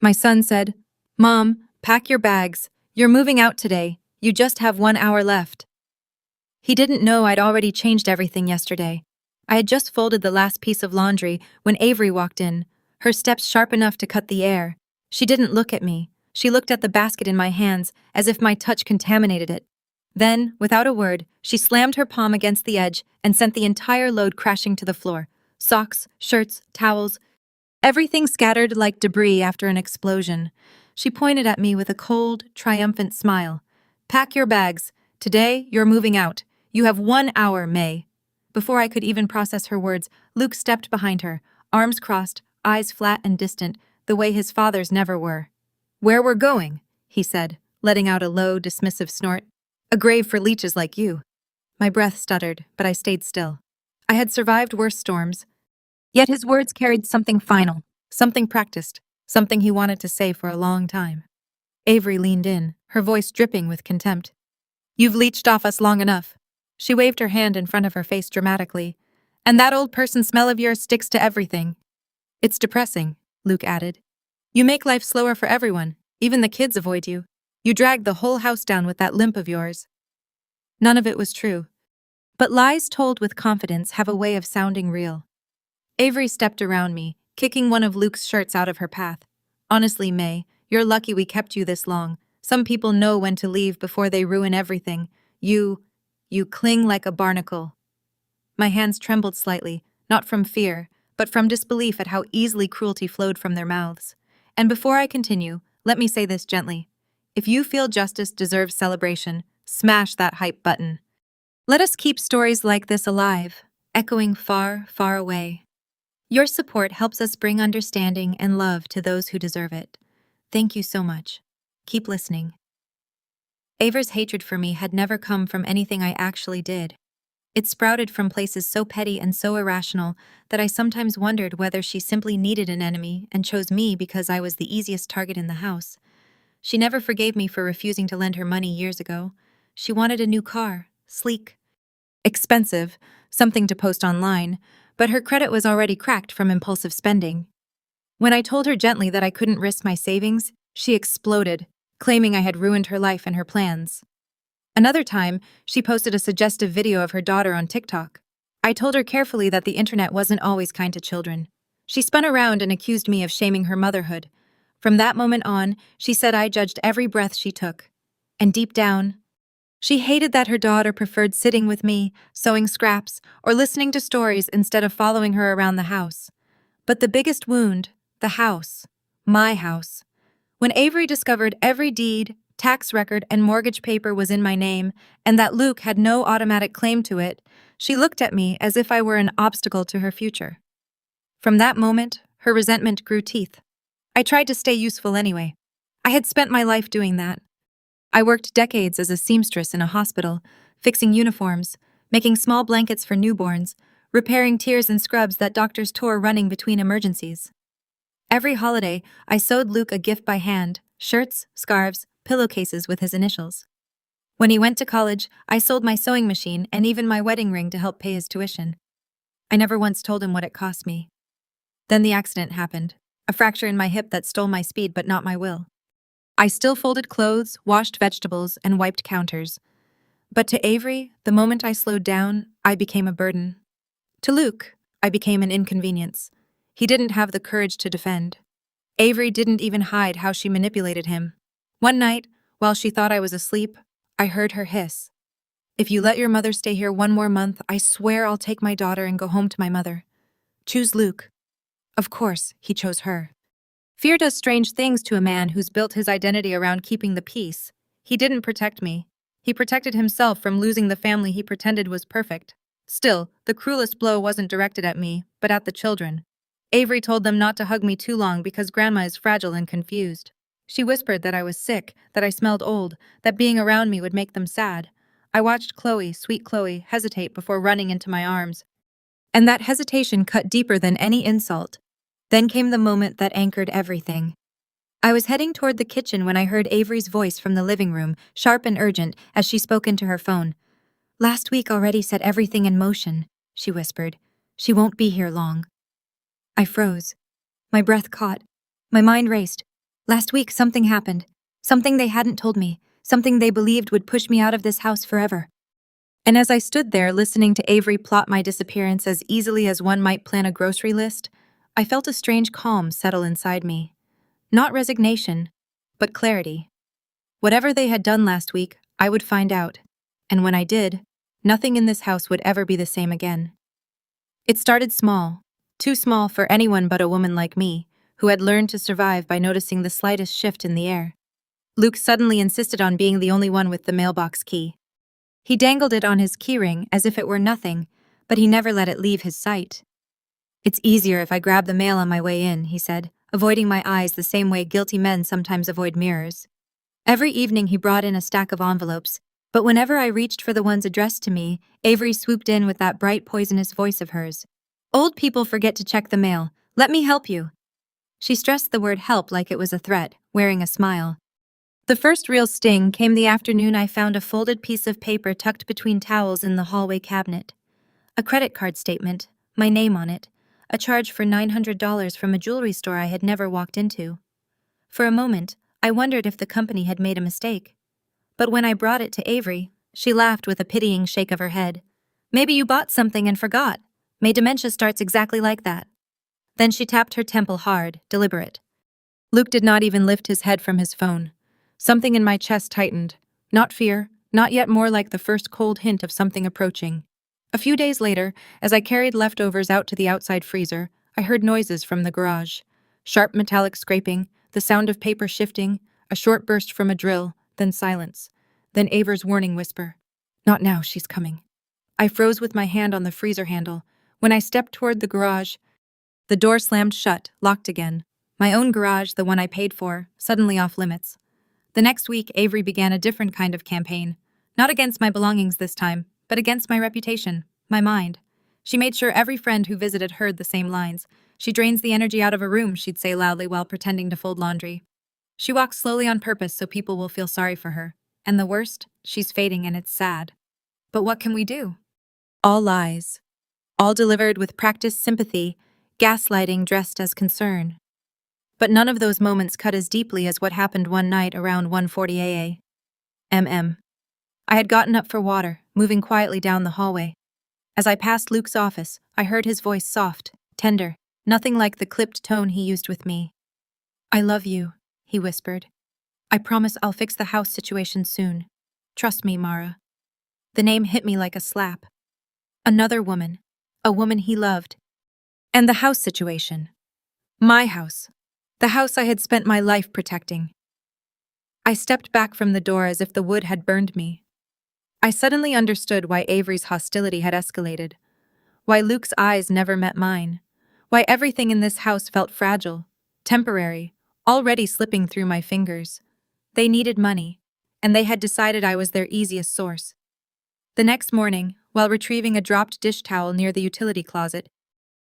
My son said, "Mom, pack your bags. You're moving out today. You just have 1 hour left." He didn't know I'd already changed everything yesterday. I had just folded the last piece of laundry when Avery walked in, her steps sharp enough to cut the air. She didn't look at me. She looked at the basket in my hands as if my touch contaminated it. Then, without a word, she slammed her palm against the edge and sent the entire load crashing to the floor. Socks, shirts, towels, everything scattered like debris after an explosion. She pointed at me with a cold, triumphant smile. "Pack your bags. Today, you're moving out. You have 1 hour, May." Before I could even process her words, Luke stepped behind her, arms crossed, eyes flat and distant, the way his father's never were. "Where we're going," he said, letting out a low, dismissive snort. "A grave for leeches like you." My breath stuttered, but I stayed still. I had survived worse storms. Yet his words carried something final, something practiced, something he wanted to say for a long time. Avery leaned in, her voice dripping with contempt. "You've leeched off us long enough." She waved her hand in front of her face dramatically. "And that old person smell of yours sticks to everything." "It's depressing," Luke added. "You make life slower for everyone. Even the kids avoid you. You dragged the whole house down with that limp of yours." None of it was true. But lies told with confidence have a way of sounding real. Avery stepped around me, kicking one of Luke's shirts out of her path. "Honestly, May, you're lucky we kept you this long. Some people know when to leave before they ruin everything. You cling like a barnacle." My hands trembled slightly, not from fear, but from disbelief at how easily cruelty flowed from their mouths. And before I continue, let me say this gently. If you feel justice deserves celebration, smash that hype button. Let us keep stories like this alive, echoing far, far away. Your support helps us bring understanding and love to those who deserve it. Thank you so much. Keep listening. Ava's hatred for me had never come from anything I actually did. It sprouted from places so petty and so irrational that I sometimes wondered whether she simply needed an enemy and chose me because I was the easiest target in the house. She never forgave me for refusing to lend her money years ago. She wanted a new car, sleek, expensive, something to post online, but her credit was already cracked from impulsive spending. When I told her gently that I couldn't risk my savings, she exploded, claiming I had ruined her life and her plans. Another time, she posted a suggestive video of her daughter on TikTok. I told her carefully that the internet wasn't always kind to children. She spun around and accused me of shaming her motherhood. From that moment on, she said I judged every breath she took. And deep down, she hated that her daughter preferred sitting with me, sewing scraps, or listening to stories instead of following her around the house. But the biggest wound, the house, my house. When Avery discovered every deed, tax record, and mortgage paper was in my name, and that Luke had no automatic claim to it, she looked at me as if I were an obstacle to her future. From that moment, her resentment grew teeth. I tried to stay useful anyway. I had spent my life doing that. I worked decades as a seamstress in a hospital, fixing uniforms, making small blankets for newborns, repairing tears and scrubs that doctors tore running between emergencies. Every holiday, I sewed Luke a gift by hand, shirts, scarves, pillowcases with his initials. When he went to college, I sold my sewing machine and even my wedding ring to help pay his tuition. I never once told him what it cost me. Then the accident happened, a fracture in my hip that stole my speed but not my will. I still folded clothes, washed vegetables, and wiped counters. But to Avery, the moment I slowed down, I became a burden. To Luke, I became an inconvenience. He didn't have the courage to defend. Avery didn't even hide how she manipulated him. One night, while she thought I was asleep, I heard her hiss. "If you let your mother stay here 1 more month, I swear I'll take my daughter and go home to my mother. Choose Luke." Of course, he chose her. Fear does strange things to a man who's built his identity around keeping the peace. He didn't protect me. He protected himself from losing the family he pretended was perfect. Still, the cruelest blow wasn't directed at me, but at the children. Avery told them not to hug me too long because Grandma is fragile and confused. She whispered that I was sick, that I smelled old, that being around me would make them sad. I watched Chloe, sweet Chloe, hesitate before running into my arms. And that hesitation cut deeper than any insult. Then came the moment that anchored everything. I was heading toward the kitchen when I heard Avery's voice from the living room, sharp and urgent, as she spoke into her phone. "Last week already set everything in motion," she whispered. "She won't be here long." I froze. My breath caught. My mind raced. Last week, something happened. Something they hadn't told me. Something they believed would push me out of this house forever. And as I stood there listening to Avery plot my disappearance as easily as one might plan a grocery list, I felt a strange calm settle inside me. Not resignation, but clarity. Whatever they had done last week, I would find out. And when I did, nothing in this house would ever be the same again. It started small, too small for anyone but a woman like me, who had learned to survive by noticing the slightest shift in the air. Luke suddenly insisted on being the only one with the mailbox key. He dangled it on his keyring as if it were nothing, but he never let it leave his sight. "It's easier if I grab the mail on my way in," he said, avoiding my eyes the same way guilty men sometimes avoid mirrors. Every evening he brought in a stack of envelopes, but whenever I reached for the ones addressed to me, Avery swooped in with that bright, poisonous voice of hers. "Old people forget to check the mail. Let me help you." She stressed the word help like it was a threat, wearing a smile. The first real sting came the afternoon I found a folded piece of paper tucked between towels in the hallway cabinet. A credit card statement, my name on it, a charge for $900 from a jewelry store I had never walked into. For a moment, I wondered if the company had made a mistake. But when I brought it to Avery, she laughed with a pitying shake of her head. "Maybe you bought something and forgot. May dementia starts exactly like that." Then she tapped her temple hard, deliberate. Luke did not even lift his head from his phone. Something in my chest tightened. Not fear, not yet, more like the first cold hint of something approaching. A few days later, as I carried leftovers out to the outside freezer, I heard noises from the garage. Sharp metallic scraping, the sound of paper shifting, a short burst from a drill, then silence. Then Aver's warning whisper. "Not now, she's coming." I froze with my hand on the freezer handle. When I stepped toward the garage, the door slammed shut, locked again. My own garage, the one I paid for, suddenly off limits. The next week, Avery began a different kind of campaign. Not against my belongings this time, but against my reputation, my mind. She made sure every friend who visited heard the same lines. "She drains the energy out of a room," she'd say loudly while pretending to fold laundry. "She walks slowly on purpose so people will feel sorry for her. And the worst, she's fading and it's sad." But what can we do? All lies. All delivered with practiced sympathy, gaslighting dressed as concern. But none of those moments cut as deeply as what happened one night around 1:40 a.m. I had gotten up for water, moving quietly down the hallway. As I passed Luke's office, I heard his voice soft, tender, nothing like the clipped tone he used with me. "I love you," he whispered. "I promise I'll fix the house situation soon. Trust me, Mara." The name hit me like a slap. Another woman. A woman he loved. And the house situation. My house. The house I had spent my life protecting. I stepped back from the door as if the wood had burned me. I suddenly understood why Avery's hostility had escalated. Why Luke's eyes never met mine. Why everything in this house felt fragile, temporary, already slipping through my fingers. They needed money, and they had decided I was their easiest source. The next morning, while retrieving a dropped dish towel near the utility closet,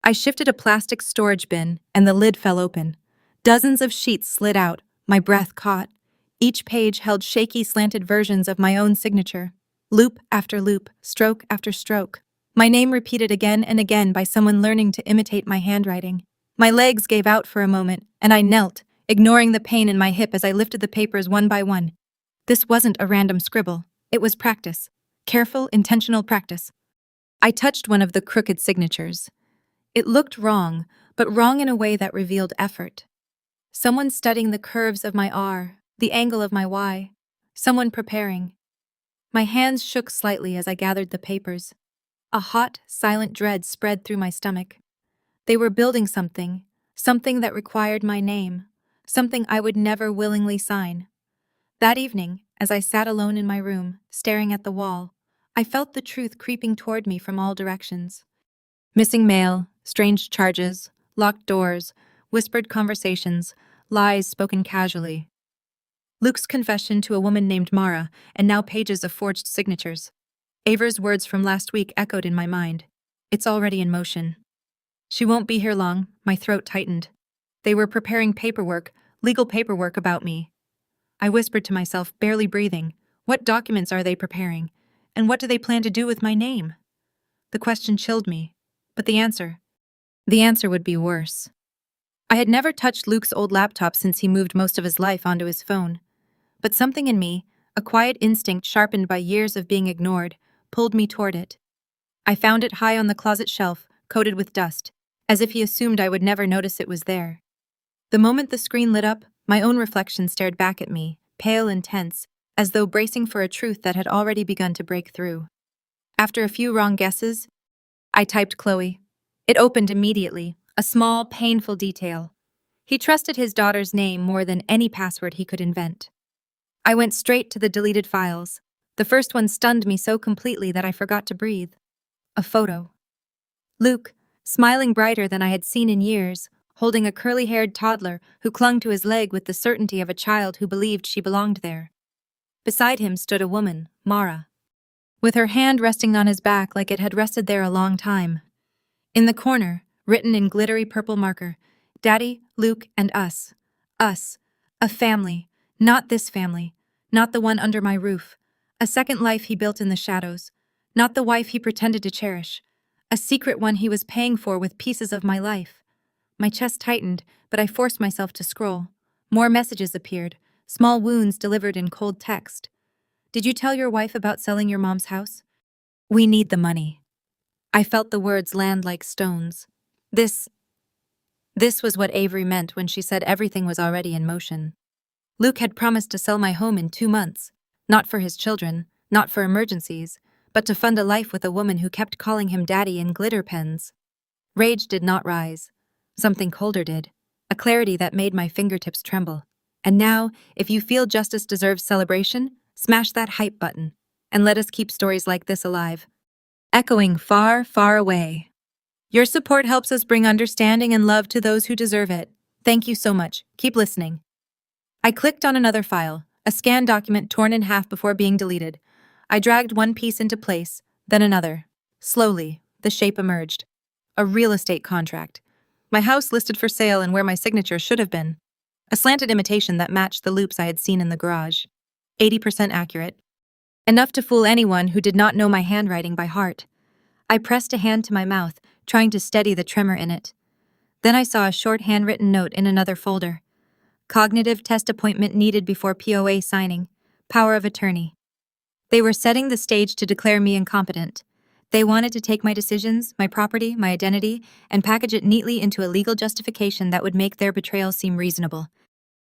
I shifted a plastic storage bin and the lid fell open. Dozens of sheets slid out, my breath caught. Each page held shaky, slanted versions of my own signature. Loop after loop, stroke after stroke. My name repeated again and again by someone learning to imitate my handwriting. My legs gave out for a moment, and I knelt, ignoring the pain in my hip as I lifted the papers one by one. This wasn't a random scribble. It was practice. Careful, intentional practice. I touched one of the crooked signatures. It looked wrong, but wrong in a way that revealed effort. Someone studying the curves of my R, the angle of my Y. Someone preparing. My hands shook slightly as I gathered the papers. A hot, silent dread spread through my stomach. They were building something, something that required my name, something I would never willingly sign. That evening, as I sat alone in my room, staring at the wall, I felt the truth creeping toward me from all directions. Missing mail, strange charges, locked doors, whispered conversations, lies spoken casually. Luke's confession to a woman named Mara, and now pages of forged signatures. Aver's words from last week echoed in my mind. It's already in motion. She won't be here long, my throat tightened. They were preparing paperwork, legal paperwork about me. I whispered to myself, barely breathing, what documents are they preparing? And what do they plan to do with my name? The question chilled me, but the answer would be worse. I had never touched Luke's old laptop since he moved most of his life onto his phone. But something in me, a quiet instinct sharpened by years of being ignored, pulled me toward it. I found it high on the closet shelf, coated with dust, as if he assumed I would never notice it was there. The moment the screen lit up, my own reflection stared back at me, pale and tense, as though bracing for a truth that had already begun to break through. After a few wrong guesses, I typed Chloe. It opened immediately, a small, painful detail. He trusted his daughter's name more than any password he could invent. I went straight to the deleted files. The first one stunned me so completely that I forgot to breathe. A photo. Luke, smiling brighter than I had seen in years, holding a curly-haired toddler who clung to his leg with the certainty of a child who believed she belonged there. Beside him stood a woman, Mara, with her hand resting on his back like it had rested there a long time. In the corner, written in glittery purple marker, Daddy, Luke, and us. Us. A family. Not this family. Not the one under my roof. A second life he built in the shadows. Not the wife he pretended to cherish. A secret one he was paying for with pieces of my life. My chest tightened, but I forced myself to scroll. More messages appeared, small wounds delivered in cold text. Did you tell your wife about selling your mom's house? We need the money. I felt the words land like stones. This was what Avery meant when she said everything was already in motion. Luke had promised to sell my home in 2 months, not for his children, not for emergencies, but to fund a life with a woman who kept calling him daddy in glitter pens. Rage did not rise. Something colder did, a clarity that made my fingertips tremble. And now, if you feel justice deserves celebration, smash that hype button, and let us keep stories like this alive. Echoing far, far away. Your support helps us bring understanding and love to those who deserve it. Thank you so much. Keep listening. I clicked on another file, a scanned document torn in half before being deleted. I dragged one piece into place, then another. Slowly, the shape emerged. A real estate contract. My house listed for sale and where my signature should have been. A slanted imitation that matched the loops I had seen in the garage. 80% accurate. Enough to fool anyone who did not know my handwriting by heart. I pressed a hand to my mouth, trying to steady the tremor in it. Then I saw a short handwritten note in another folder. Cognitive test appointment needed before POA signing. Power of attorney. They were setting the stage to declare me incompetent. They wanted to take my decisions, my property, my identity, and package it neatly into a legal justification that would make their betrayal seem reasonable.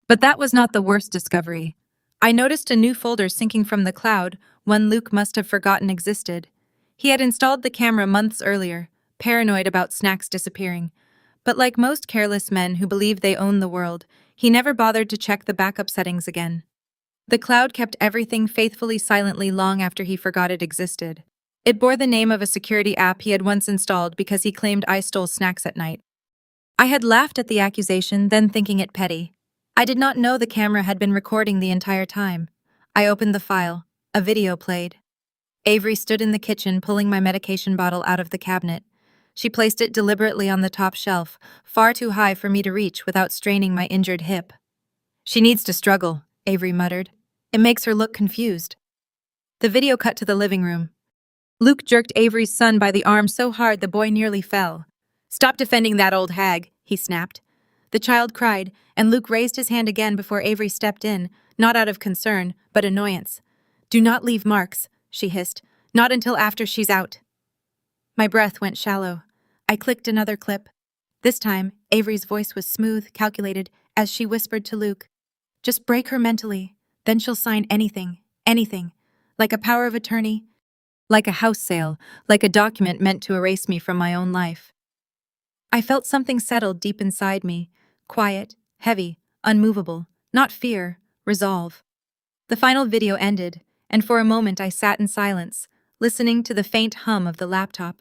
But that was not the worst discovery. I noticed a new folder syncing from the cloud, one Luke must have forgotten existed. He had installed the camera months earlier, paranoid about snacks disappearing. But like most careless men who believe they own the world, he never bothered to check the backup settings again. The cloud kept everything faithfully silently long after he forgot it existed. It bore the name of a security app he had once installed because he claimed I stole snacks at night. I had laughed at the accusation, then thinking it petty. I did not know the camera had been recording the entire time. I opened the file. A video played. Avery stood in the kitchen pulling my medication bottle out of the cabinet. She placed it deliberately on the top shelf, far too high for me to reach without straining my injured hip. She needs to struggle, Avery muttered. It makes her look confused. The video cut to the living room. Luke jerked Avery's son by the arm so hard the boy nearly fell. Stop defending that old hag, he snapped. The child cried, and Luke raised his hand again before Avery stepped in, not out of concern, but annoyance. Do not leave marks, she hissed. Not until after she's out. My breath went shallow. I clicked another clip. This time, Avery's voice was smooth, calculated, as she whispered to Luke. Just break her mentally, then she'll sign anything, anything. Like a power of attorney, like a house sale, like a document meant to erase me from my own life. I felt something settled deep inside me, quiet, heavy, unmovable, not fear, resolve. The final video ended, and for a moment I sat in silence, listening to the faint hum of the laptop.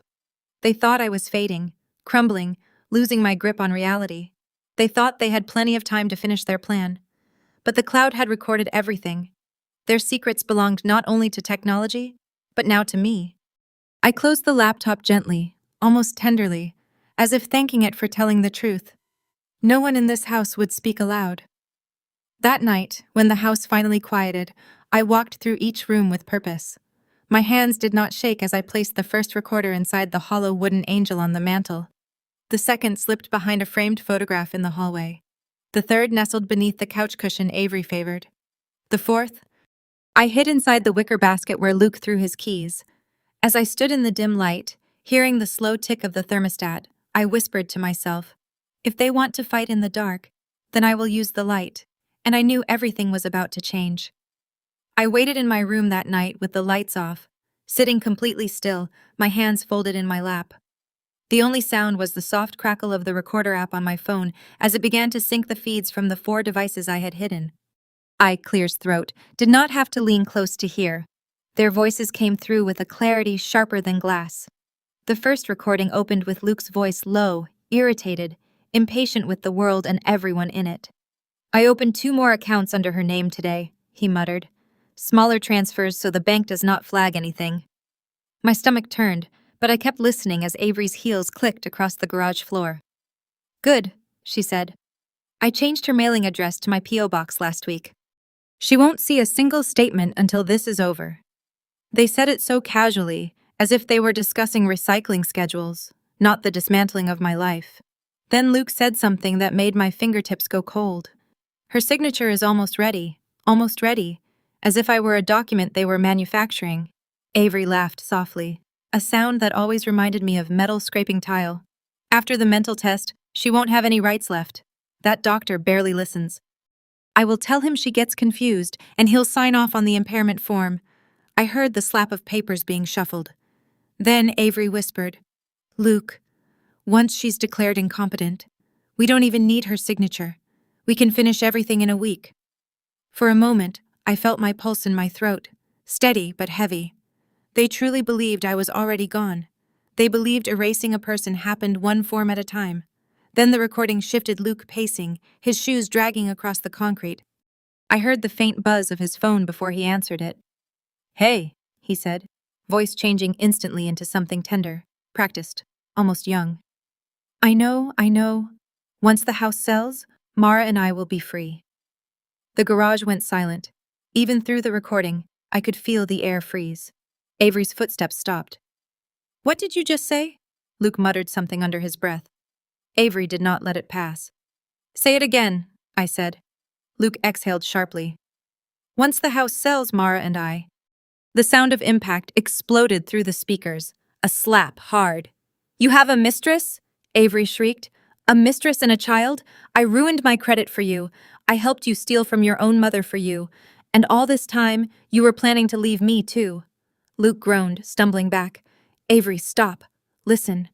They thought I was fading, crumbling, losing my grip on reality. They thought they had plenty of time to finish their plan. But the cloud had recorded everything. Their secrets belonged not only to technology, but now to me. I closed the laptop gently, almost tenderly, as if thanking it for telling the truth. No one in this house would speak aloud. That night, when the house finally quieted, I walked through each room with purpose. My hands did not shake as I placed the first recorder inside the hollow wooden angel on the mantel. The second slipped behind a framed photograph in the hallway. The third nestled beneath the couch cushion Avery favored. The fourth, I hid inside the wicker basket where Luke threw his keys. As I stood in the dim light, hearing the slow tick of the thermostat, I whispered to myself, if they want to fight in the dark, then I will use the light, and I knew everything was about to change. I waited in my room that night with the lights off, sitting completely still, my hands folded in my lap. The only sound was the soft crackle of the recorder app on my phone as it began to sync the feeds from the 4 devices I had hidden. I, Clear's throat, did not have to lean close to hear. Their voices came through with a clarity sharper than glass. The first recording opened with Luke's voice low, irritated, impatient with the world and everyone in it. I opened 2 more accounts under her name today, he muttered. Smaller transfers so the bank does not flag anything. My stomach turned, but I kept listening as Avery's heels clicked across the garage floor. Good, she said. I changed her mailing address to my P.O. box last week. She won't see a single statement until this is over. They said it so casually, as if they were discussing recycling schedules, not the dismantling of my life. Then Luke said something that made my fingertips go cold. Her signature is almost ready, as if I were a document they were manufacturing. Avery laughed softly, a sound that always reminded me of metal scraping tile. After the mental test, she won't have any rights left. That doctor barely listens. I will tell him she gets confused, and he'll sign off on the impairment form. I heard the slap of papers being shuffled. Then Avery whispered, Luke, once she's declared incompetent, we don't even need her signature. We can finish everything in a week. For a moment, I felt my pulse in my throat, steady but heavy. They truly believed I was already gone. They believed erasing a person happened one form at a time. Then the recording shifted Luke pacing, his shoes dragging across the concrete. I heard the faint buzz of his phone before he answered it. Hey, he said, voice changing instantly into something tender, practiced, almost young. I know. Once the house sells, Mara and I will be free. The garage went silent. Even through the recording, I could feel the air freeze. Avery's footsteps stopped. What did you just say? Luke muttered something under his breath. Avery did not let it pass. Say it again, I said. Luke exhaled sharply. Once the house sells, Mara and I. The sound of impact exploded through the speakers, a slap hard. You have a mistress? Avery shrieked. A mistress and a child? I ruined my credit for you. I helped you steal from your own mother for you. And all this time, you were planning to leave me too. Luke groaned, stumbling back. Avery, stop. Listen.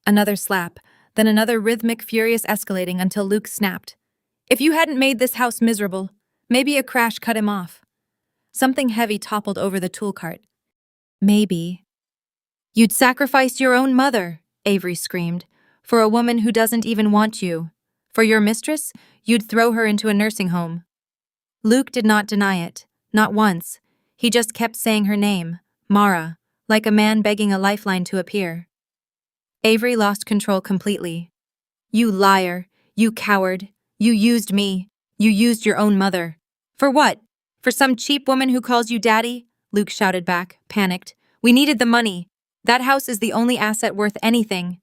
Another slap, then another rhythmic, furious escalating until Luke snapped. If you hadn't made this house miserable, maybe a crash cut him off. Something heavy toppled over the tool cart. Maybe. You'd sacrifice your own mother, Avery screamed, for a woman who doesn't even want you. For your mistress, you'd throw her into a nursing home. Luke did not deny it, not once. He just kept saying her name, Mara, like a man begging a lifeline to appear. Avery lost control completely. You liar, you coward, you used me, you used your own mother. For what? For some cheap woman who calls you daddy? Luke shouted back, panicked. We needed the money. That house is the only asset worth anything.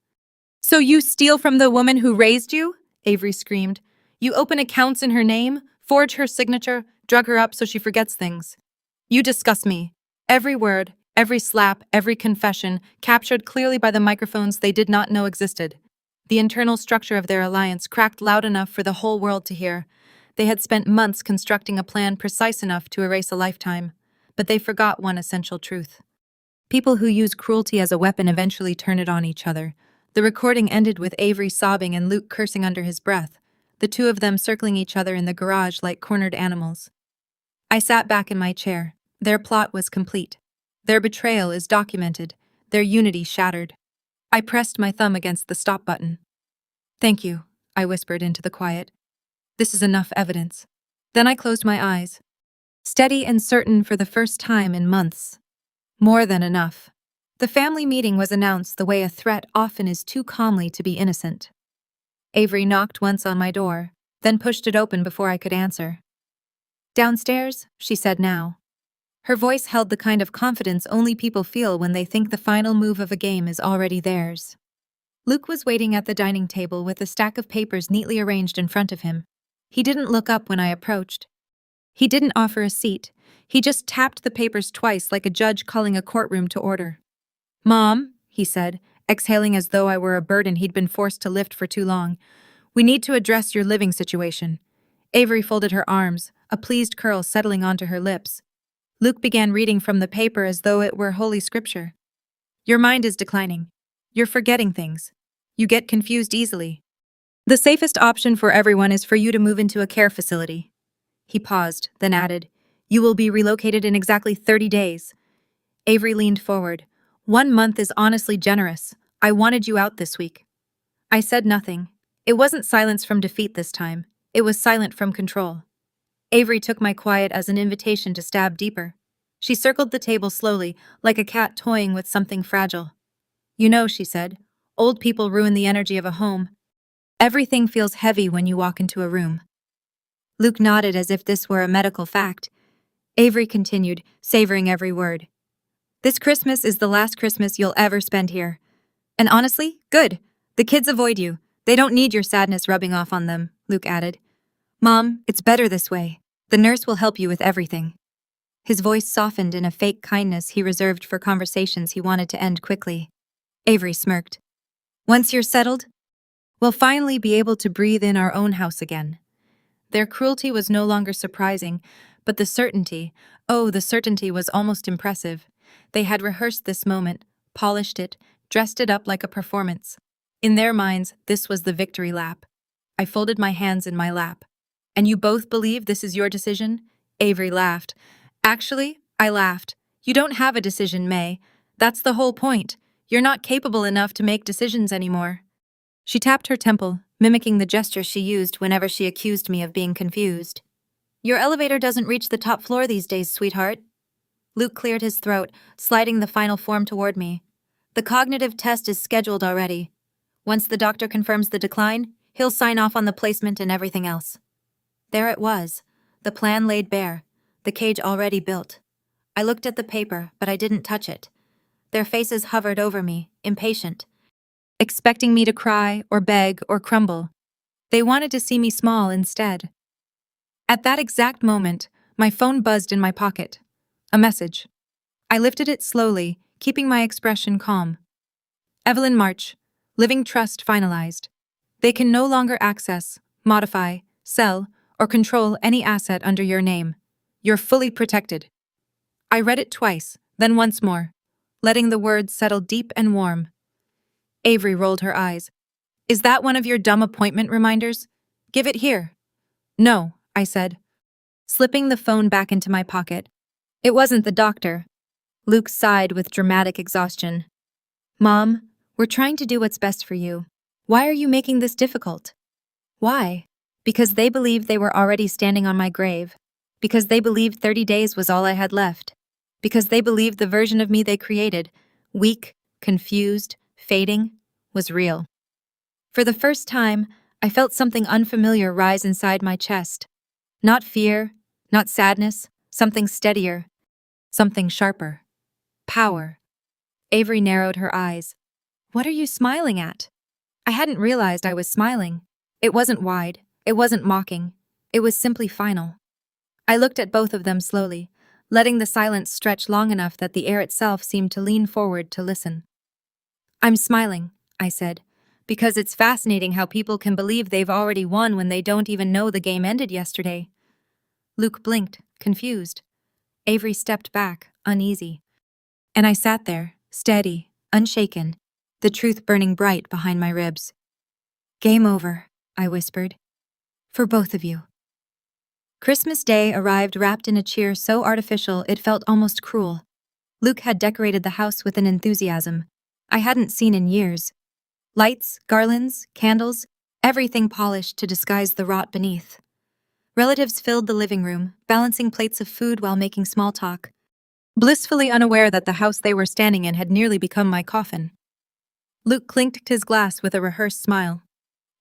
So you steal from the woman who raised you? Avery screamed. You open accounts in her name, forge her signature, drug her up so she forgets things. You disgust me. Every word, every slap, every confession, captured clearly by the microphones they did not know existed. The internal structure of their alliance cracked loud enough for the whole world to hear. They had spent months constructing a plan precise enough to erase a lifetime, but they forgot one essential truth. People who use cruelty as a weapon eventually turn it on each other. The recording ended with Avery sobbing and Luke cursing under his breath, the two of them circling each other in the garage like cornered animals. I sat back in my chair. Their plot was complete. Their betrayal is documented, their unity shattered. I pressed my thumb against the stop button. Thank you, I whispered into the quiet. This is enough evidence. Then I closed my eyes. Steady and certain for the first time in months. More than enough. The family meeting was announced the way a threat often is too calmly to be innocent. Avery knocked once on my door, then pushed it open before I could answer. Downstairs, she said now. Her voice held the kind of confidence only people feel when they think the final move of a game is already theirs. Luke was waiting at the dining table with a stack of papers neatly arranged in front of him. He didn't look up when I approached. He didn't offer a seat. He just tapped the papers twice like a judge calling a courtroom to order. "Mom," he said, exhaling as though I were a burden he'd been forced to lift for too long, "we need to address your living situation." Avery folded her arms, a pleased curl settling onto her lips. Luke began reading from the paper as though it were holy scripture. "Your mind is declining. You're forgetting things. You get confused easily. The safest option for everyone is for you to move into a care facility." He paused, then added, "You will be relocated in exactly 30 days. Avery leaned forward. "1 month is honestly generous. I wanted you out this week." I said nothing. It wasn't silence from defeat this time. It was silent from control. Avery took my quiet as an invitation to stab deeper. She circled the table slowly, like a cat toying with something fragile. "You know," she said, "old people ruin the energy of a home. Everything feels heavy when you walk into a room." Luke nodded as if this were a medical fact. Avery continued, savoring every word. "This Christmas is the last Christmas you'll ever spend here. And honestly, good. The kids avoid you. They don't need your sadness rubbing off on them," Luke added. "Mom, it's better this way. The nurse will help you with everything." His voice softened in a fake kindness he reserved for conversations he wanted to end quickly. Avery smirked. "Once you're settled, we'll finally be able to breathe in our own house again." Their cruelty was no longer surprising, but the certainty was almost impressive. They had rehearsed this moment, polished it, dressed it up like a performance. In their minds, this was the victory lap. I folded my hands in my lap. "And you both believe this is your decision?" Avery laughed. "Actually," I laughed, "you don't have a decision, May. That's the whole point. You're not capable enough to make decisions anymore." She tapped her temple, mimicking the gesture she used whenever she accused me of being confused. "Your elevator doesn't reach the top floor these days, sweetheart." Luke cleared his throat, sliding the final form toward me. "The cognitive test is scheduled already. Once the doctor confirms the decline, he'll sign off on the placement and everything else." There it was, the plan laid bare, the cage already built. I looked at the paper, but I didn't touch it. Their faces hovered over me, impatient, expecting me to cry or beg or crumble. They wanted to see me small instead. At that exact moment, my phone buzzed in my pocket. A message. I lifted it slowly, keeping my expression calm. "Evelyn March, Living Trust finalized. They can no longer access, modify, sell, or control any asset under your name. You're fully protected." I read it twice, then once more, letting the words settle deep and warm. Avery rolled her eyes. "Is that one of your dumb appointment reminders? Give it here." "No," I said, slipping the phone back into my pocket. "It wasn't the doctor." Luke sighed with dramatic exhaustion. "Mom, we're trying to do what's best for you. Why are you making this difficult?" "Why?" "Because they believed they were already standing on my grave. Because they believed 30 days was all I had left. Because they believed the version of me they created, weak, confused, fading, was real." For the first time, I felt something unfamiliar rise inside my chest. Not fear, not sadness, something steadier, something sharper. Power. Avery narrowed her eyes. "What are you smiling at?" I hadn't realized I was smiling. It wasn't wide. It wasn't mocking. It was simply final. I looked at both of them slowly, letting the silence stretch long enough that the air itself seemed to lean forward to listen. "I'm smiling," I said, "because it's fascinating how people can believe they've already won when they don't even know the game ended yesterday." Luke blinked, confused. Avery stepped back, uneasy. And I sat there, steady, unshaken, the truth burning bright behind my ribs. "Game over," I whispered. "For both of you." Christmas Day arrived wrapped in a cheer so artificial it felt almost cruel. Luke had decorated the house with an enthusiasm I hadn't seen in years. Lights, garlands, candles, everything polished to disguise the rot beneath. Relatives filled the living room, balancing plates of food while making small talk, blissfully unaware that the house they were standing in had nearly become my coffin. Luke clinked his glass with a rehearsed smile.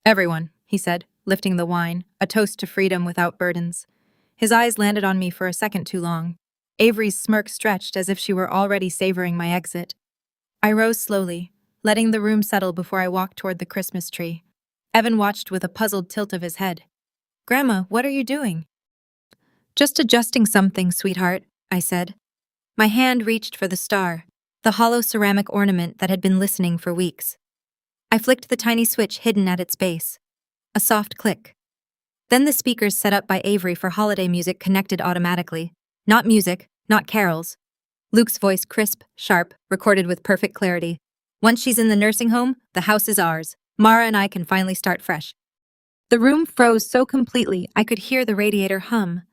"Everyone," he said, lifting the wine, a toast to freedom without burdens. His eyes landed on me for a second too long. Avery's smirk stretched as if she were already savoring my exit. I rose slowly, letting the room settle before I walked toward the Christmas tree. Evan watched with a puzzled tilt of his head. "Grandma, what are you doing?" "Just adjusting something, sweetheart," I said. My hand reached for the star, the hollow ceramic ornament that had been listening for weeks. I flicked the tiny switch hidden at its base. A soft click. Then the speakers set up by Avery for holiday music connected automatically. Not music, not carols. Luke's voice crisp, sharp, recorded with perfect clarity. "Once she's in the nursing home, the house is ours. Mara and I can finally start fresh." The room froze so completely I could hear the radiator hum.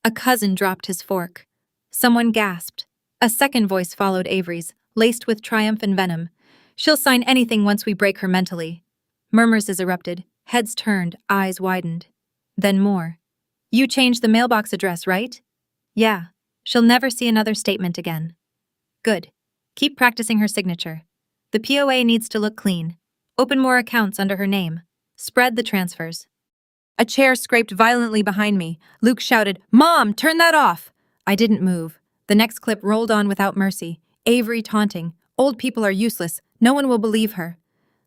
A cousin dropped his fork. Someone gasped. A second voice followed Avery's, laced with triumph and venom. "She'll sign anything once we break her mentally." Murmurs erupted, heads turned, eyes widened. Then more. "You changed the mailbox address, right?" "Yeah. She'll never see another statement again." "Good. Keep practicing her signature. The POA needs to look clean. Open more accounts under her name. Spread the transfers." A chair scraped violently behind me. Luke shouted, "Mom, turn that off!" I didn't move. The next clip rolled on without mercy. Avery taunting, "Old people are useless. No one will believe her."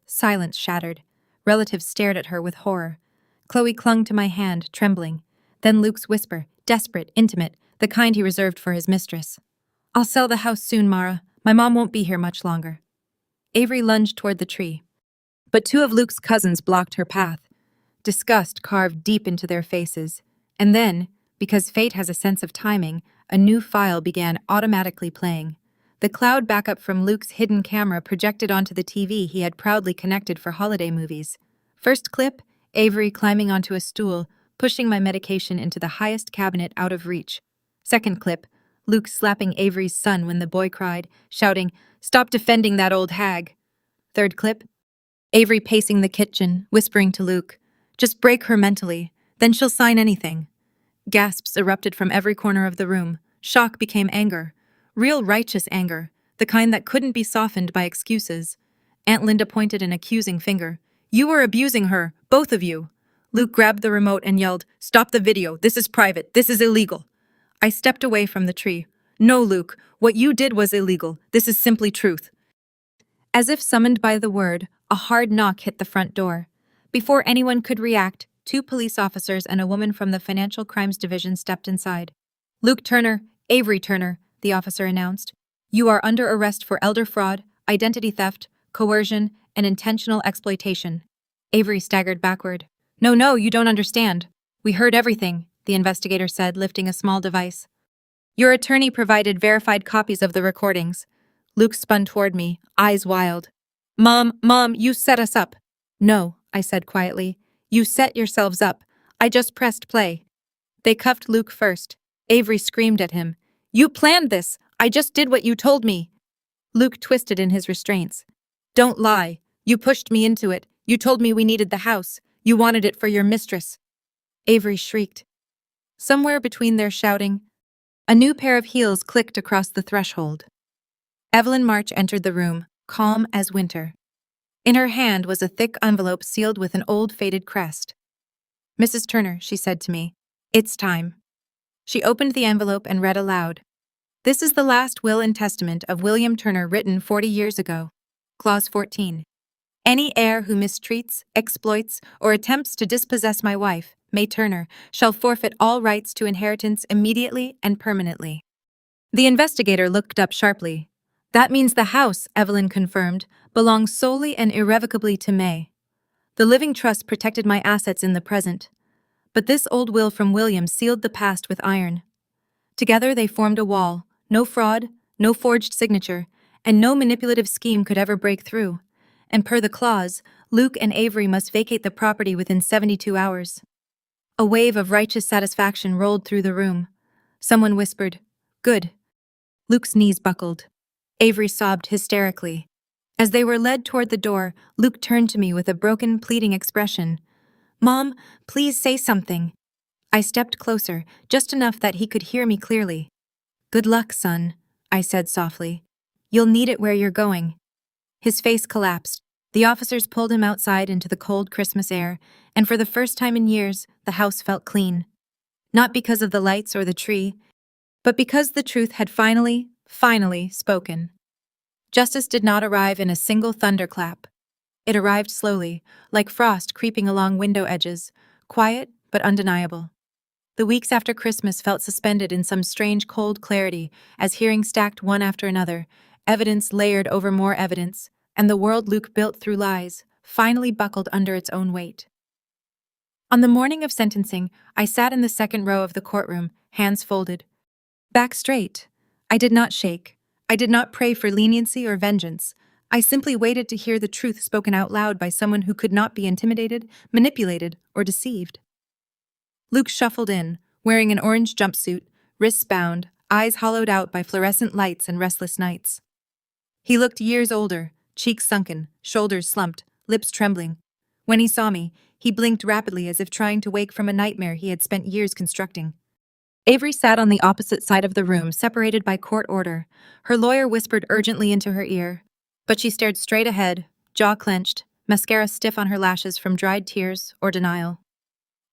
Silence shattered. Relatives stared at her with horror. Chloe clung to my hand, trembling. Then Luke's whisper, desperate, intimate, the kind he reserved for his mistress. "I'll sell the house soon, Mara. My mom won't be here much longer." Avery lunged toward the tree. But two of Luke's cousins blocked her path. Disgust carved deep into their faces. And then, because fate has a sense of timing, a new file began automatically playing. The cloud backup from Luke's hidden camera projected onto the TV he had proudly connected for holiday movies. First clip, Avery climbing onto a stool, pushing my medication into the highest cabinet out of reach. Second clip, Luke slapping Avery's son when the boy cried, shouting, "Stop defending that old hag." Third clip, Avery pacing the kitchen, whispering to Luke, "Just break her mentally, then she'll sign anything." Gasps erupted from every corner of the room. Shock became anger. Real righteous anger, the kind that couldn't be softened by excuses. Aunt Linda pointed an accusing finger. "You were abusing her, both of you." Luke grabbed the remote and yelled, "Stop the video, this is private, this is illegal." I stepped away from the tree. "No, Luke, what you did was illegal, this is simply truth." As if summoned by the word, a hard knock hit the front door. Before anyone could react, two police officers and a woman from the Financial Crimes Division stepped inside. "Luke Turner, Avery Turner," the officer announced. "You are under arrest for elder fraud, identity theft, coercion, and intentional exploitation." Avery staggered backward. No, you don't understand. We heard everything," the investigator said, lifting a small device. "Your attorney provided verified copies of the recordings." Luke spun toward me, eyes wild. Mom, you set us up." "No," I said quietly. "You set yourselves up. I just pressed play." They cuffed Luke first. Avery screamed at him. "You planned this! I just did what you told me!" Luke twisted in his restraints. "Don't lie. You pushed me into it. You told me we needed the house. You wanted it for your mistress." Avery shrieked. Somewhere between their shouting, a new pair of heels clicked across the threshold. Evelyn March entered the room, calm as winter. In her hand was a thick envelope sealed with an old faded crest. "Mrs. Turner," she said to me, "it's time." She opened the envelope and read aloud. "This is the last will and testament of William Turner written 40 years ago. Clause 14. Any heir who mistreats, exploits, or attempts to dispossess my wife, May Turner, shall forfeit all rights to inheritance immediately and permanently." The investigator looked up sharply. "That means the house," Evelyn confirmed, "belongs solely and irrevocably to May. The living trust protected my assets in the present. But this old will from William sealed the past with iron. Together they formed a wall. No fraud, no forged signature, and no manipulative scheme could ever break through. And per the clause, Luke and Avery must vacate the property within 72 hours. A wave of righteous satisfaction rolled through the room. Someone whispered, "Good." Luke's knees buckled. Avery sobbed hysterically. As they were led toward the door, Luke turned to me with a broken, pleading expression. "Mom, please say something." I stepped closer, just enough that he could hear me clearly. "Good luck, son," I said softly. "You'll need it where you're going." His face collapsed. The officers pulled him outside into the cold Christmas air, and for the first time in years, the house felt clean. Not because of the lights or the tree, but because the truth had finally spoken. Justice did not arrive in a single thunderclap. It arrived slowly, like frost creeping along window edges, quiet but undeniable. The weeks after Christmas felt suspended in some strange cold clarity as hearings stacked one after another, evidence layered over more evidence, and the world Luke built through lies finally buckled under its own weight. On the morning of sentencing, I sat in the second row of the courtroom, hands folded. Back straight. I did not shake. I did not pray for leniency or vengeance. I simply waited to hear the truth spoken out loud by someone who could not be intimidated, manipulated, or deceived. Luke shuffled in, wearing an orange jumpsuit, wrists bound, eyes hollowed out by fluorescent lights and restless nights. He looked years older, cheeks sunken, shoulders slumped, lips trembling. When he saw me, he blinked rapidly as if trying to wake from a nightmare he had spent years constructing. Avery sat on the opposite side of the room, separated by court order. Her lawyer whispered urgently into her ear, but she stared straight ahead, jaw clenched, mascara stiff on her lashes from dried tears or denial.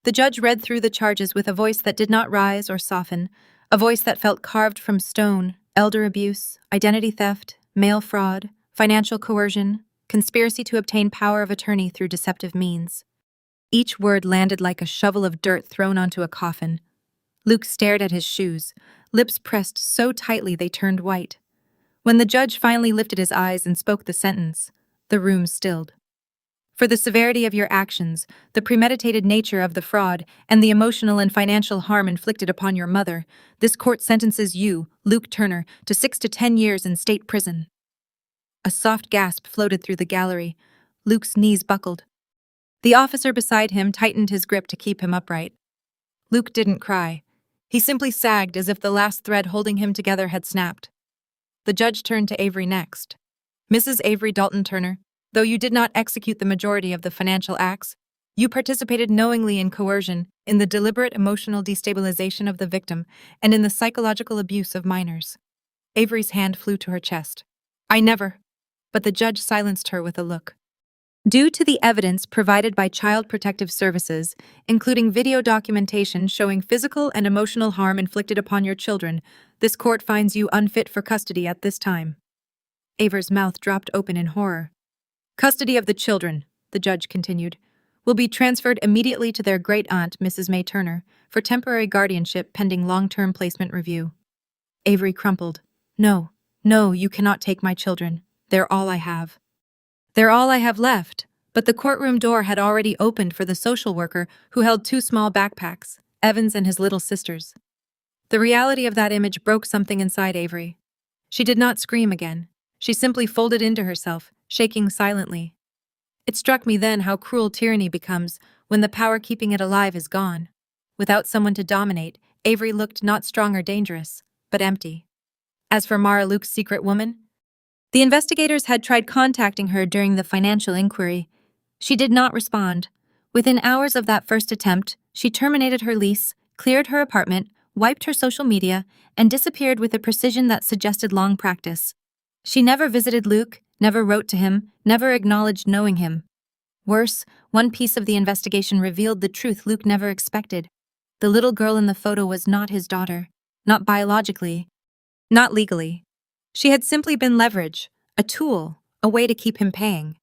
The judge read through the charges with a voice that did not rise or soften, a voice that felt carved from stone: elder abuse, identity theft, mail fraud, financial coercion, conspiracy to obtain power of attorney through deceptive means. Each word landed like a shovel of dirt thrown onto a coffin. Luke stared at his shoes, lips pressed so tightly they turned white. When the judge finally lifted his eyes and spoke the sentence, the room stilled. For the severity of your actions, the premeditated nature of the fraud, and the emotional and financial harm inflicted upon your mother, this court sentences you, Luke Turner, to 6 to 10 years in state prison. A soft gasp floated through the gallery. Luke's knees buckled. The officer beside him tightened his grip to keep him upright. Luke didn't cry. He simply sagged as if the last thread holding him together had snapped. The judge turned to Avery next. Mrs. Avery Dalton Turner, though you did not execute the majority of the financial acts, you participated knowingly in coercion, in the deliberate emotional destabilization of the victim, and in the psychological abuse of minors. Avery's hand flew to her chest. I never. But the judge silenced her with a look. Due to the evidence provided by Child Protective Services, including video documentation showing physical and emotional harm inflicted upon your children, this court finds you unfit for custody at this time. Avery's mouth dropped open in horror. Custody of the children, the judge continued, will be transferred immediately to their great-aunt, Mrs. May Turner, for temporary guardianship pending long-term placement review. Avery crumpled. No, you cannot take my children. They're all I have. They're all I have left, but the courtroom door had already opened for the social worker who held 2 small backpacks, Evans and his little sisters. The reality of that image broke something inside Avery. She did not scream again. She simply folded into herself, shaking silently. It struck me then how cruel tyranny becomes when the power keeping it alive is gone. Without someone to dominate, Avery looked not strong or dangerous, but empty. As for Mara Luke's secret woman, the investigators had tried contacting her during the financial inquiry. She did not respond. Within hours of that first attempt, she terminated her lease, cleared her apartment, wiped her social media, and disappeared with a precision that suggested long practice. She never visited Luke, never wrote to him, never acknowledged knowing him. Worse, one piece of the investigation revealed the truth Luke never expected. The little girl in the photo was not his daughter, not biologically, not legally. She had simply been leverage, a tool, a way to keep him paying.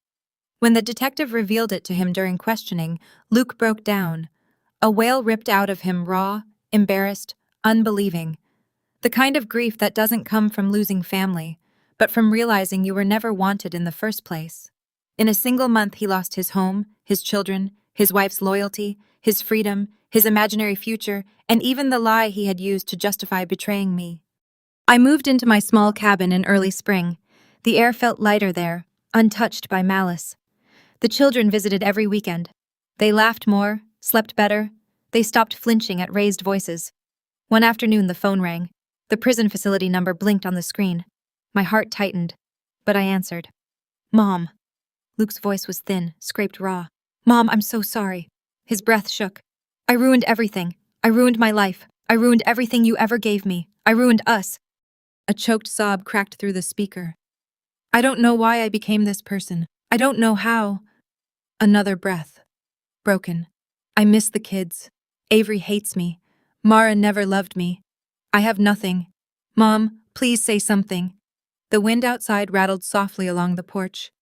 When the detective revealed it to him during questioning, Luke broke down. A wail ripped out of him, raw, embarrassed, unbelieving. The kind of grief that doesn't come from losing family, but from realizing you were never wanted in the first place. In a single month, he lost his home, his children, his wife's loyalty, his freedom, his imaginary future, and even the lie he had used to justify betraying me. I moved into my small cabin in early spring. The air felt lighter there, untouched by malice. The children visited every weekend. They laughed more, slept better. They stopped flinching at raised voices. One afternoon, the phone rang. The prison facility number blinked on the screen. My heart tightened, but I answered. Mom. Luke's voice was thin, scraped raw. Mom, I'm so sorry. His breath shook. I ruined everything. I ruined my life. I ruined everything you ever gave me. I ruined us. A choked sob cracked through the speaker. I don't know why I became this person. I don't know how. Another breath. Broken. I miss the kids. Avery hates me. Mara never loved me. I have nothing. Mom, please say something. The wind outside rattled softly along the porch.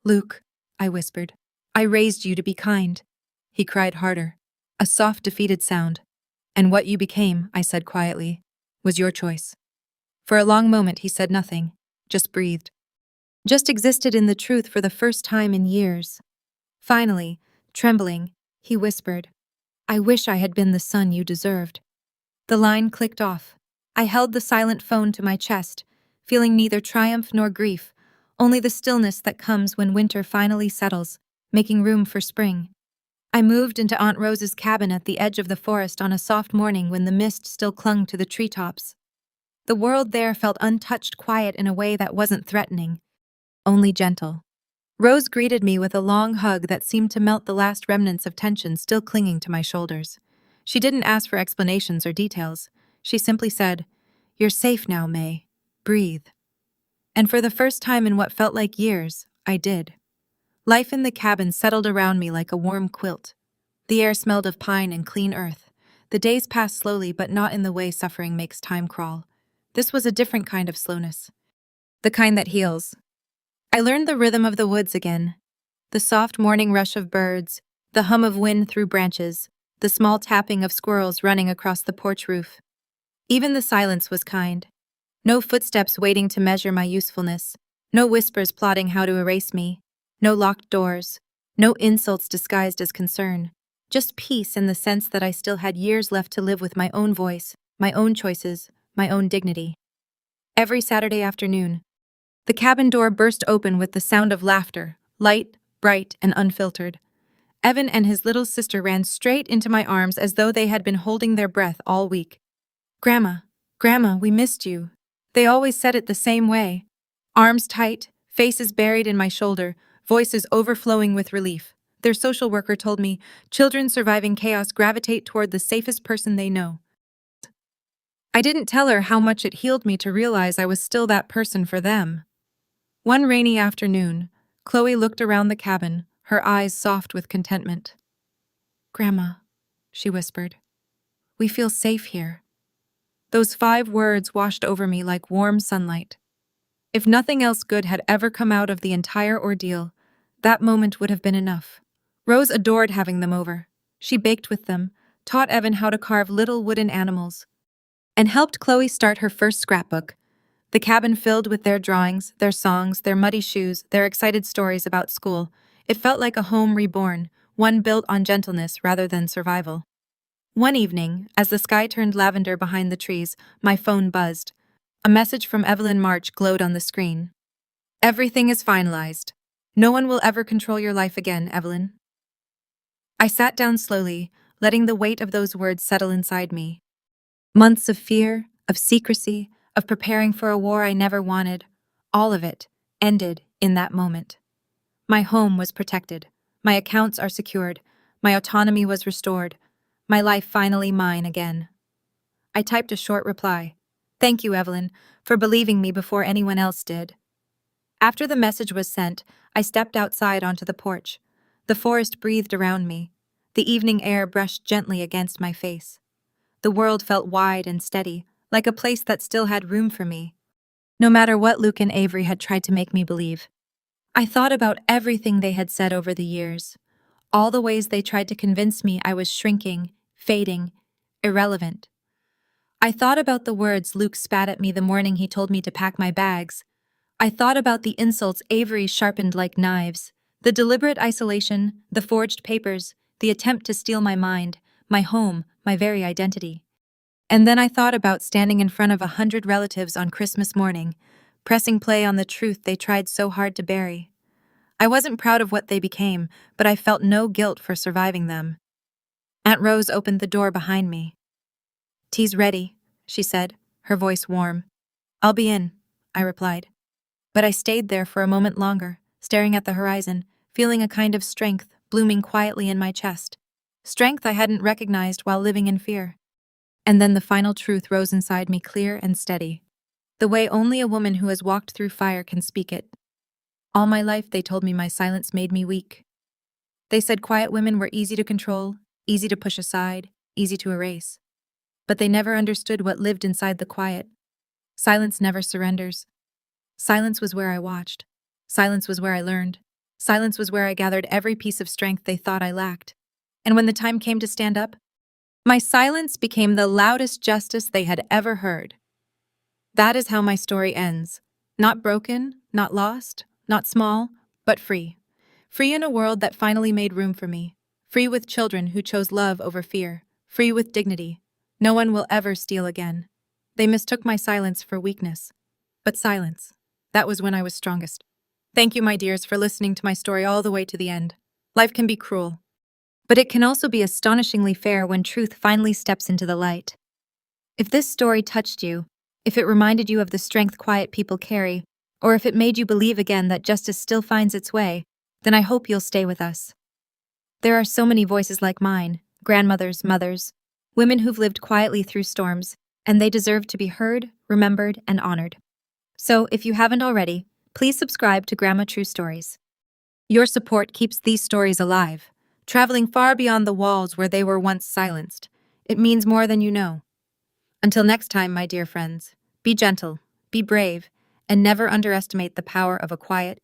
"Luke," I whispered. "I raised you to be kind." He cried harder. A soft, defeated sound. "And what you became," I said quietly, "was your choice." For a long moment he said nothing, just breathed. Just existed in the truth for the first time in years. Finally, trembling, he whispered, "I wish I had been the son you deserved." The line clicked off. I held the silent phone to my chest, feeling neither triumph nor grief, only the stillness that comes when winter finally settles, making room for spring. I moved into Aunt Rose's cabin at the edge of the forest on a soft morning when the mist still clung to the treetops. The world there felt untouched quiet in a way that wasn't threatening, only gentle. Rose greeted me with a long hug that seemed to melt the last remnants of tension still clinging to my shoulders. She didn't ask for explanations or details. She simply said, "You're safe now, May. Breathe." And for the first time in what felt like years, I did. Life in the cabin settled around me like a warm quilt. The air smelled of pine and clean earth. The days passed slowly, but not in the way suffering makes time crawl. This was a different kind of slowness. The kind that heals. I learned the rhythm of the woods again. The soft morning rush of birds, the hum of wind through branches, the small tapping of squirrels running across the porch roof. Even the silence was kind. No footsteps waiting to measure my usefulness. No whispers plotting how to erase me. No locked doors. No insults disguised as concern. Just peace in the sense that I still had years left to live with my own voice, my own choices, my own dignity. Every Saturday afternoon, the cabin door burst open with the sound of laughter, light, bright, and unfiltered. Evan and his little sister ran straight into my arms as though they had been holding their breath all week. "Grandma, Grandma, we missed you." They always said it the same way. Arms tight, faces buried in my shoulder, voices overflowing with relief. Their social worker told me, children surviving chaos gravitate toward the safest person they know. I didn't tell her how much it healed me to realize I was still that person for them. One rainy afternoon, Chloe looked around the cabin, her eyes soft with contentment. "Grandma," she whispered, "we feel safe here." Those 5 words washed over me like warm sunlight. If nothing else good had ever come out of the entire ordeal, that moment would have been enough. Rose adored having them over. She baked with them, taught Evan how to carve little wooden animals, and helped Chloe start her first scrapbook. The cabin filled with their drawings, their songs, their muddy shoes, their excited stories about school. It felt like a home reborn, one built on gentleness rather than survival. One evening, as the sky turned lavender behind the trees, my phone buzzed. A message from Evelyn March glowed on the screen. "Everything is finalized. No one will ever control your life again, Evelyn." I sat down slowly, letting the weight of those words settle inside me. Months of fear, of secrecy, of preparing for a war I never wanted, all of it ended in that moment. My home was protected. My accounts are secured. My autonomy was restored. My life finally mine again. I typed a short reply. "Thank you, Evelyn, for believing me before anyone else did." After the message was sent, I stepped outside onto the porch. The forest breathed around me. The evening air brushed gently against my face. The world felt wide and steady, like a place that still had room for me, no matter what Luke and Avery had tried to make me believe. I thought about everything they had said over the years, all the ways they tried to convince me I was shrinking, fading, irrelevant. I thought about the words Luke spat at me the morning he told me to pack my bags. I thought about the insults Avery sharpened like knives, the deliberate isolation, the forged papers, the attempt to steal my mind, my home, my very identity. And then I thought about standing in front of 100 relatives on Christmas morning, pressing play on the truth they tried so hard to bury. I wasn't proud of what they became, but I felt no guilt for surviving them. Aunt Rose opened the door behind me. "Tea's ready," she said, her voice warm. "I'll be in," I replied. But I stayed there for a moment longer, staring at the horizon, feeling a kind of strength blooming quietly in my chest. Strength I hadn't recognized while living in fear. And then the final truth rose inside me clear and steady, the way only a woman who has walked through fire can speak it. All my life they told me my silence made me weak. They said quiet women were easy to control, easy to push aside, easy to erase. But they never understood what lived inside the quiet. Silence never surrenders. Silence was where I watched. Silence was where I learned. Silence was where I gathered every piece of strength they thought I lacked. And when the time came to stand up, my silence became the loudest justice they had ever heard. That is how my story ends. Not broken, not lost, not small, but free. Free in a world that finally made room for me. Free with children who chose love over fear. Free with dignity. No one will ever steal again. They mistook my silence for weakness. But silence. That was when I was strongest. Thank you, my dears, for listening to my story all the way to the end. Life can be cruel, but it can also be astonishingly fair when truth finally steps into the light. If this story touched you, if it reminded you of the strength quiet people carry, or if it made you believe again that justice still finds its way, then I hope you'll stay with us. There are so many voices like mine, grandmothers, mothers, women who've lived quietly through storms, and they deserve to be heard, remembered, and honored. So, if you haven't already, please subscribe to Grandma True Stories. Your support keeps these stories alive, traveling far beyond the walls where they were once silenced. It means more than you know. Until next time, my dear friends, be gentle, be brave, and never underestimate the power of a quiet,